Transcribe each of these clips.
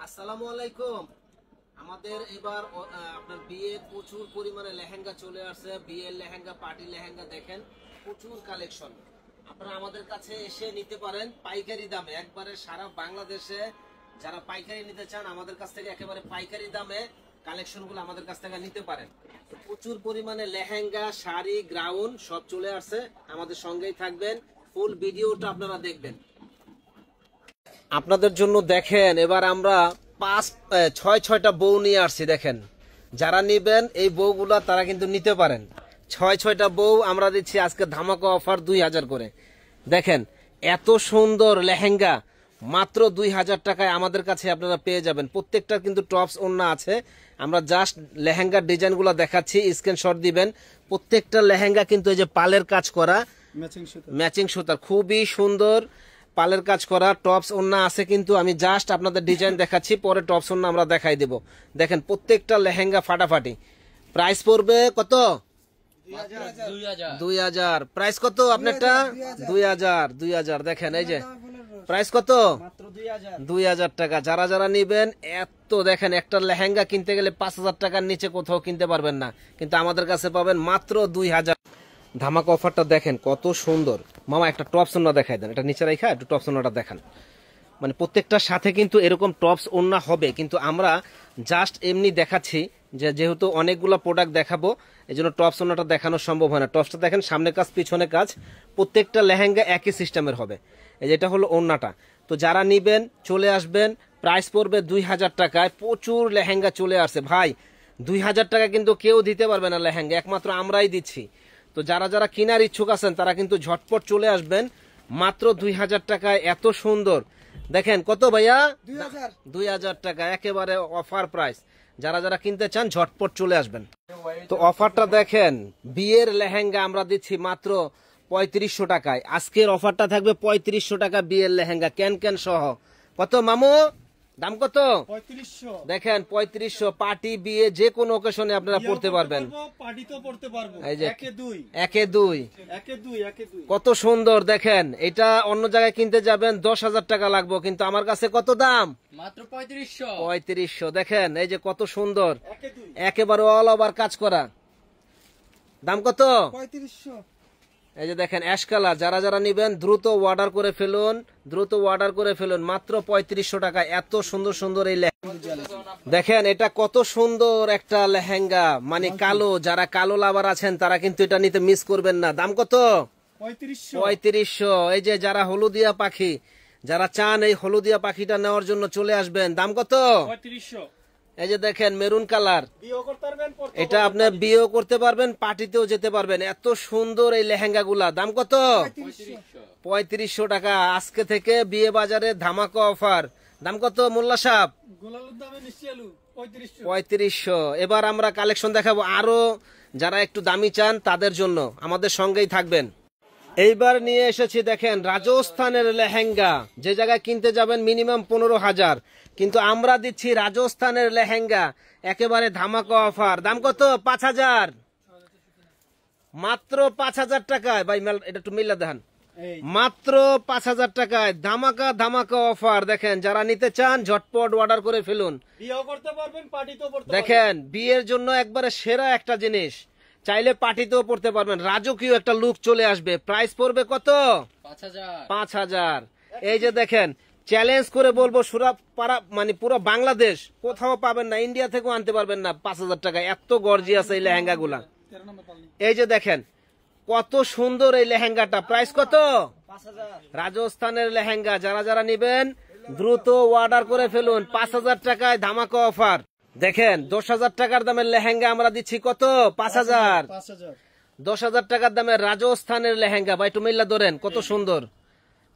আসসালামু আলাইকুম। আমাদের এবার আপনার বিয়ের প্রচুর পরিমাণে লেহেঙ্গা চলে আসছে। বিয়ের লেহেঙ্গা, পার্টি লেহেঙ্গা দেখেন, প্রচুর কালেকশন। আপনারা আমাদের কাছে এসে নিতে পারেন পাইকারি দামে, একবারে সারা বাংলাদেশে যারা পাইকারি নিতে চান আমাদের কাছ থেকে একেবারে পাইকারি দামে কালেকশনগুলো আমাদের কাছ থেকে নিতে পারেন। প্রচুর পরিমাণে লেহেঙ্গা, শাড়ি, গাউন সব চলে আসছে। আমাদের সঙ্গেই থাকবেন, ফুল ভিডিওটা আপনারা দেখবেন। আপনাদের জন্য দেখেন এবার আমরা ছয়টা বউ নিয়ে আসছি। দেখেন, যারা নিবেন এই বউগুলা তারা কিন্তু নিতে পারেন। ছয়টা বউ আমরা দিচ্ছি আজকে ধামাকা অফার 2000 করে। দেখেন এত সুন্দর লেহেঙ্গা মাত্র 2000 টাকায় আমাদের কাছে আপনারা পেয়ে যাবেন। প্রত্যেকটা কিন্তু টপস ওড়না আছে। আমরা জাস্ট লেহেঙ্গার ডিজাইনগুলো দেখাচ্ছি, স্ক্রিনশট দিবেন। প্রত্যেকটা লেহেঙ্গা কিন্তু এই যে পালের কাজ করা, ম্যাচিং সুতার, খুবই সুন্দর পালের কাজ করা টপস ওড়না আছে। কিন্তু আমি জাস্ট আপনাদের ডিজাইন দেখাচ্ছি, পরে টপস ওড়না আমরা দেখাই দেব। দেখেন প্রত্যেকটা লেহেঙ্গা ফাটাফাটি। প্রাইস পড়বে কত? 2000। প্রাইস কত আপনারটা? 2000। দেখেন এই যে প্রাইস কত? 2000 টাকা। যারা যারা নিবেন এত, দেখেন একটা লেহেঙ্গা কিনতে গেলে 5000 টাকার নিচে কোথাও কিনতে পারবেন না, কিন্তু আমাদের কাছে পাবেন মাত্র 2000। ধামাকা অফারটা দেখেন কত সুন্দর। মামা একটা টপস ওড়না দেখাই দেন, এটা নিচে রাখা একটু টপস ওড়নাটা দেখান। মানে প্রত্যেকটার সাথে কিন্তু এরকম টপস ওড়না হবে, কিন্তু আমরা জাস্ট এমনি দেখাচ্ছি যেহেতু অনেকগুলো প্রোডাক্ট দেখাবো এই জন্য টপস ওড়নাটা দেখানো সম্ভব হয় না। টপসটা দেখেন, সামনে কাজ পিছনে কাজ, প্রত্যেকটা লেহেঙ্গা একই সিস্টেমের হবে। এই যেটা হলো ওড়নাটা। তো যারা নিবেন চলে আসবেন, প্রাইস পড়বে 2000 টাকায়। প্রচুর লেহেঙ্গা চলে আসছে ভাই, 2000 টাকা কিন্তু কেউ দিতে পারবে না লেহেঙ্গা, একমাত্র আমরাই দিচ্ছি। তো যারা যারা কেনার ইচ্ছুক আছেন তারা কিন্তু ঝটপট চলে আসবেন, মাত্র 2000 টাকায় এত সুন্দর। দেখেন কত ভাইয়া? 2000 টাকা, একেবারে অফার প্রাইস। যারা যারা কিনতে চান ঝটপট চলে আসবেন। তো অফারটা দেখেন, বিয়ের লেহেঙ্গা আমরা দিচ্ছি মাত্র 3500 টাকায়। আজকের অফারটা থাকবে 3500 টাকা বিয়ের লেহেঙ্গা, ক্যান সহ। কত মামু দাম কত? 3500। দেখেন 3500, পার্টি বিয়ে যে কোনো ওকেশনে আপনারা পড়তে পারবেন। একে দুই কত সুন্দর। দেখেন এটা অন্য জায়গায় কিনতে যাবেন 10,000 টাকা লাগবে, কিন্তু আমার কাছে কত দাম? মাত্র 3500। দেখেন এই যে কত সুন্দর, একেবারে অল ওভার কাজ করা। দাম কত? 3500। এই যে দেখেন অ্যাশ কালার। যারা যারা নিবেন দ্রুত অর্ডার করে ফেলুন, মাত্র 3500 টাকা। এত সুন্দর সুন্দর এই লেহেঙ্গা দেখেন, এটা কত সুন্দর একটা লেহেঙ্গা, মানে কালো। যারা কালো লাভার আছেন তারা কিন্তু এটা নিতে মিস করবেন না। দাম কত? 3500। এই যে যারা হলুদিয়া পাখি, যারা চান এই হলুদিয়া পাখিটা নেওয়ার জন্য চলে আসবেন। দাম কত? 3500। এই যে দেখেন মেরুন কালার, এটা আপনি বিয়েও করতে পারবেন, পার্টিতেও যেতে পারবেন। এত সুন্দর এই লেহেঙ্গা গুলা। দাম কত? 3500 টাকা। আজকে থেকে বিয়ে বাজারে ধামাকা অফার। দাম কত মোল্লা সাহেব? 3500। এবার আমরা কালেকশন দেখাবো আরো, যারা একটু দামি চান তাদের জন্য আমাদের সঙ্গেই থাকবেন। এইবার নিয়ে এসেছি দেখেন রাজস্থানের লেহেঙ্গা। যে জায়গায় কিনতে যাবেন মিনিমাম 15,000, কিন্তু আমরা দিচ্ছি রাজস্থানের লেহেঙ্গা একেবারে ধামাকা অফার। দাম কত? 5000। মাত্র 5000 টাকায়। ভাই এটা একটু মিল্লা দেখান। মাত্র 5000 টাকায় ধামাকা অফার। দেখেন যারা নিতে চান ঝটপট অর্ডার করে ফেলুন। দেখেন বিয়ের জন্য একবারে সেরা একটা জিনিস, চাইলে পার্টিতেও পড়তে পারবেন, রাজকীয় একটা লুক চলে আসবে। প্রাইস পড়বে কত? 5000। এই যে দেখেন, চ্যালেঞ্জ করে বলবো মানে পুরো বাংলাদেশ কোথাও পাবেন না, ইন্ডিয়া থেকেও আনতে পারবেন না 5000 টাকায়। এত গর্জিয়াস এই লেহেঙ্গা গুলা। এই যে দেখেন কত সুন্দর এই লেহেঙ্গাটা। প্রাইস কত? 5000। রাজস্থানের লেহেঙ্গা। যারা যারা নিবেন দ্রুত অর্ডার করে ফেলুন, 5000 টাকায় ধামাকা অফার। দেখেন 10,000 টাকার দামের লেহেঙ্গা আমরা দিচ্ছি কত? 5000। 10,000 টাকার দামের রাজস্থানের লেহেঙ্গা। ভাই একটু মিল্লা ধরেন, কত সুন্দর।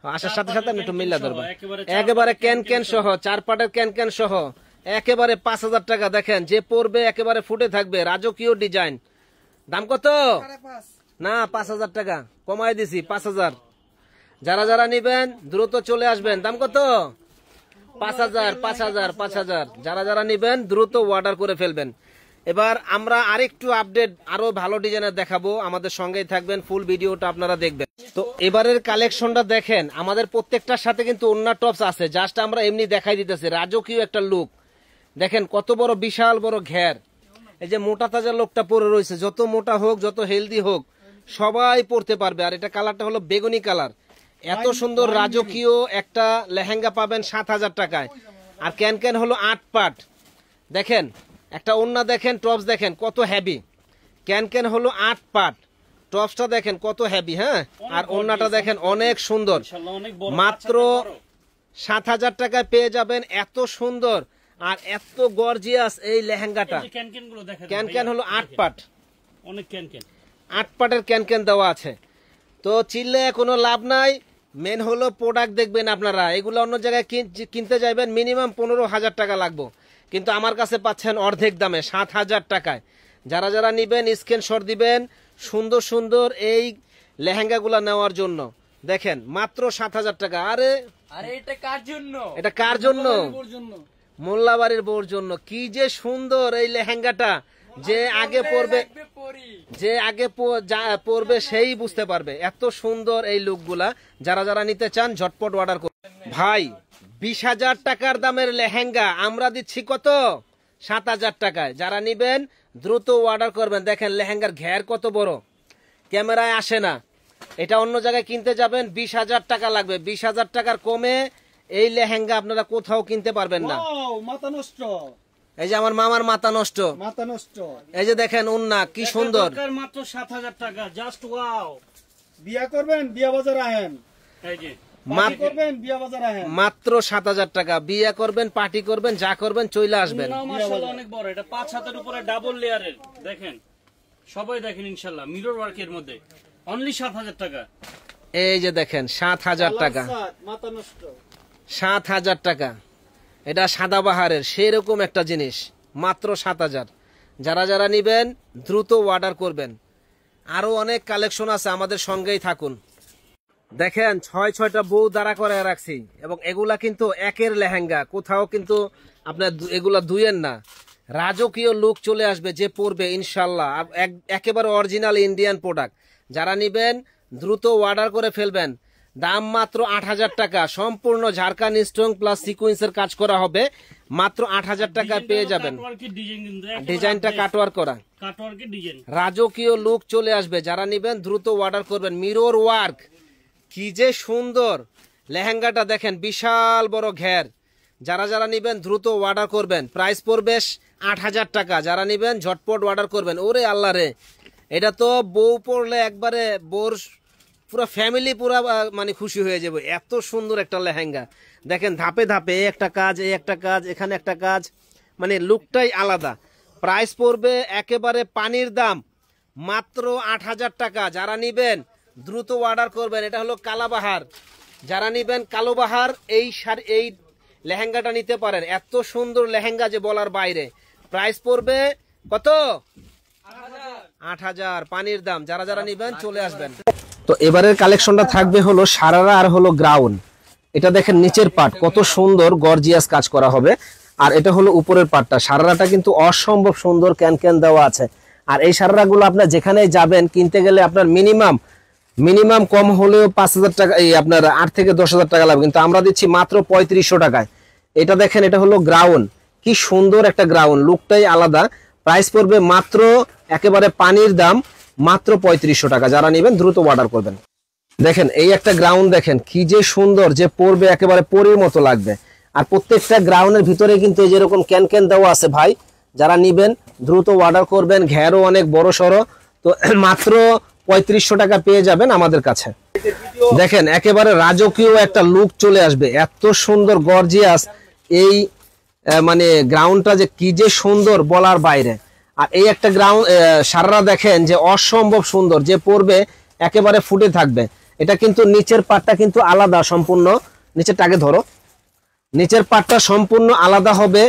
আসার সাথে সাথে আমি একটু মিল্লা ধরবো। একেবারে ক্যান সহ, 4 পাটের ক্যান সহ, একেবারে 5000 টাকা। দেখেন যে পরবে একেবারে ফুটে থাকবে, রাজকীয় ডিজাইন। দাম কত? না 5000 টাকা কমাই দিছি, 5000। যারা যারা নিবেন দ্রুত চলে আসবেন। দাম কত? 5000। যারা যারা নিবেন দ্রুত অর্ডার করে ফেলবেন। এবার আমরা আরেকটু আপডেট আরো ভালো ডিজাইনের দেখাবো, আমাদের সঙ্গেই থাকবেন, ফুল ভিডিওটা আপনারা দেখবেন। তো এবারের কালেকশনটা দেখেন, আমাদের প্রত্যেকটার সাথে কিন্তু ওন্না টপস আছে, জাস্ট আমরা এমনি দেখাই দিতেছি, রাজকীয় একটা লুক দেখেন, কত বড় বিশাল বড় ঘের। এই যে মোটা তাজা লোকটা পরে রয়েছে, যত মোটা হোক যত হেলদি হোক সবাই পরতে পারবে। আর এটা কালারটা হলো বেগুনি কালার। এত সুন্দর রাজকীয় একটা লেহেঙ্গা পাবেন 7,000 টাকায়। আর ক্যান ক্যান হলো 8 পাট। দেখেন একটা ওন্না দেখেন, টপস দেখেন কত হেভি। ক্যান ক্যান হলো 8 পাট, টপসটা দেখেন কত হেভি। হ্যাঁ, আর ওন্নাটা দেখেন অনেক সুন্দর। মাত্র 7,000 টাকায় পেয়ে যাবেন এত সুন্দর আর এত গর্জিয়াস এই লেহেঙ্গাটা। ক্যান ক্যান হলো 8 পাট, অনেক ক্যান ক্যান 8 পাটের ক্যান ক্যান দেওয়া আছে। তো চিল্লে কোনো লাভ নাই, মেন হলো প্রোডাক্ট দেখবেন আপনারা। এগুলো অন্য জায়গায় কিনতে যাবেন মিনিমাম 15,000 টাকা লাগবে, কিন্তু আমার কাছে পাচ্ছেন অর্ধেক দামে 7,000 টাকায়। যারা যারা নিবেন স্ক্রিনশট দিবেন সুন্দর সুন্দর এই লেহেঙ্গাগুলা নেওয়ার জন্য। দেখেন মাত্র 7,000 টাকা। আরে এটা কার জন্য? এটা কার জন্য? মোল্লাবাড়ির বউর জন্য। কি যে সুন্দর এই লেহেঙ্গাটা, যে আগে পরবে, যে আগে পরবে সেই বুঝতে পারবে। এত সুন্দর এই লুকগুলা। যারা যারা নিতে চান ঝটপট অর্ডার করুন ভাই। 20,000 টাকার দামের লেহেঙ্গা আমরা দিচ্ছি কত? 7,000 টাকায়। যারা নিবেন দ্রুত অর্ডার করবেন। দেখেন লেহেঙ্গার ঘের কত বড়, ক্যামেরায় আসে না। এটা অন্য জায়গায় কিনতে যাবেন 20,000 টাকা লাগবে। 20,000 টাকার কমে এই লেহেঙ্গা আপনারা কোথাও কিনতে পারবেন না। মাথা নষ্ট। এই যে আমার মামার মাথা নষ্ট, মাথা নষ্ট। এই যে দেখেন উন্না কি সুন্দর। মাত্র 7,000 টাকা, জাস্ট ওয়াও। বিয়া করবেন, বিয়া বাজার আহেন। এই যে মাত্র 7,000 টাকা। বিয়ে করবেন, পার্টি করবেন, যা করবেন চলে আসবেন। মাশাআল্লাহ অনেক বড়। এটা 5 হাতের উপরে ডাবল লেয়ারের। দেখেন সবাই দেখেন, ইনশাআল্লাহ মিরর ওয়ার্কের মধ্যে অনলি 7,000 টাকা। এই যে দেখেন 7,000 টাকা, মাথা নষ্ট। 7,000 টাকা। এটা সাদাবাহারের সেরকম একটা জিনিস, মাত্র 7,000। যারা যারা নিবেন দ্রুত অর্ডার করবেন। আরো অনেক কালেকশন আছে, আমাদের সঙ্গেই থাকুন। দেখেন 6-6টা বউ দাঁড়া করে রাখছি, এবং এগুলা কিন্তু একের লেহেঙ্গা, কোথাও কিন্তু আপনার এগুলা দুইয়ের না। রাজকীয় লুক চলে আসবে যে পরবে ইনশাল্লাহ। একেবারে অরিজিনাল ইন্ডিয়ান প্রোডাক্ট। যারা নিবেন দ্রুত অর্ডার করে ফেলবেন। দাম মাত্র 8,000 টাকা। সম্পূর্ণ ঝাড়খান্ড স্ট্রং প্লাস সিকোয়েন্সের কাজ করা হবে। মাত্র 8,000 টাকা পেয়ে যাবেন। ডিজাইনটা কাটওয়ার্ক করা, রাজকীয় লুক চলে আসবে। যারা নিবেন দ্রুত অর্ডার করবেন। মিরর ওয়ার্ক, কি যে সুন্দর লেহেঙ্গাটা দেখেন, বিশাল বড় ঘের। যারা যারা নিবেন দ্রুত অর্ডার করবেন। প্রাইস পড়বে 8,000 টাকা। যারা নিবেন ঝটপট অর্ডার করবেন। ওরে আল্লাহ রে, এটা তো বউ পড়লে একবারে বোর পুরো ফ্যামিলি পুরা মানে খুশি হয়ে যাবে। এত সুন্দর একটা লেহেঙ্গা দেখেন, ধাপে ধাপে একটা কাজ, এই একটা কাজ, এখানে একটা কাজ, মানে লুকটাই আলাদা। প্রাইস পড়বে একেবারে পানির দাম, মাত্র 8,000 টাকা। যারা নিবেন দ্রুত অর্ডার করবেন। এটা হলো কালাবাহার। যারা নিবেন কালোবাহার এই লেহেঙ্গাটা নিতে পারেন। এত সুন্দর লেহেঙ্গা যে বলার বাইরে। প্রাইস পড়বে কত? 8,000 পানির দাম। যারা যারা নিবেন চলে আসবেন। তো এবারের কালেকশনটা থাকবে হলো সারারা আর হলো গ্রাউন্ড। এটা দেখেন নিচের পাট কত সুন্দর গর্জিয়াস কাজ করা হবে, আর এটা হলো উপরের পাটটা। সারারাটা কিন্তু অসম্ভব সুন্দর ক্যান ক্যান দেওয়া আছে। আর এই সারারাগুলো আপনার যেখানে যাবেন কিনতে গেলে আপনার মিনিমাম কম হলেও 5,000 টাকা, এই আপনার 8 থেকে 10,000 টাকা লাগবে, কিন্তু আমরা দিচ্ছি মাত্র 3500 টাকায়। এটা দেখেন, এটা হলো গ্রাউন্ড, কি সুন্দর একটা গ্রাউন্ড, লুকটাই আলাদা। প্রাইস পড়বে মাত্র একেবারে পানির দাম, মাত্র 3500 টাকা। যারা নেবেন দ্রুত অর্ডার করবেন। দেখেন এই একটা গ্রাউন্ড দেখেন, কি যে সুন্দর, যে পরবে একেবারে পরীর মতো লাগবে। আর প্রত্যেকটা গ্রাউন্ডের ভিতরে কিন্তু এই যেরকম ক্যান ক্যান দেওয়া আছে ভাই। যারা নিবেন দ্রুত অর্ডার করবেন। ঘেরও অনেক বড় সড়ো, তো মাত্র 3500 টাকা পেয়ে যাবেন আমাদের কাছে। দেখেন একেবারে রাজকীয় একটা লুক চলে আসবে। এত সুন্দর গর্জিয়াস এই মানে গ্রাউন্ডটা, যে কি যে সুন্দর বলার বাইরে। আর এই একটা গ্রাউন্ড সারারা দেখেন যে অসম্ভব সুন্দর, যে পরবে একেবারে ফুটে থাকবে। এটা কিন্তু নিচের পাটটা কিন্তু আলাদা সম্পূর্ণ। নিচেরটা আগে ধরো, নিচের পাটটা সম্পূর্ণ আলাদা হবে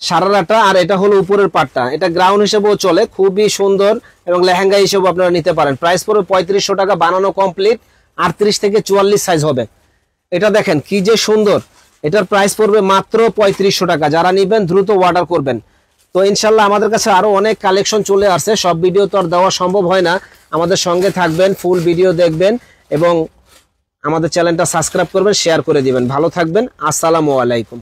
সারারাটা, আর এটা হলো উপরের পাটটা। এটা গ্রাউন্ড হিসেবেও চলে, খুবই সুন্দর, এবং লেহেঙ্গা হিসেবে আপনারা নিতে পারেন। প্রাইস পড়বে 3500 টাকা। বানানো কমপ্লিট, 38 থেকে 44 সাইজ হবে। এটা দেখেন কি যে সুন্দর, এটার প্রাইস পড়বে মাত্র 3500 টাকা। যারা নিবেন দ্রুত অর্ডার করবেন। তো তো ইনশাল্লাহ আমাদের কাছে আরো অনেক কালেকশন চলে আসছে, সব ভিডিও তো আর দেওয়া সম্ভব হয় না। আমাদের সঙ্গে থাকবেন, ফুল ভিডিও দেখবেন এবং আমাদের চ্যানেলটা সাবস্ক্রাইব করবেন, শেয়ার করে দিবেন। ভালো থাকবেন, আসসালামু আলাইকুম।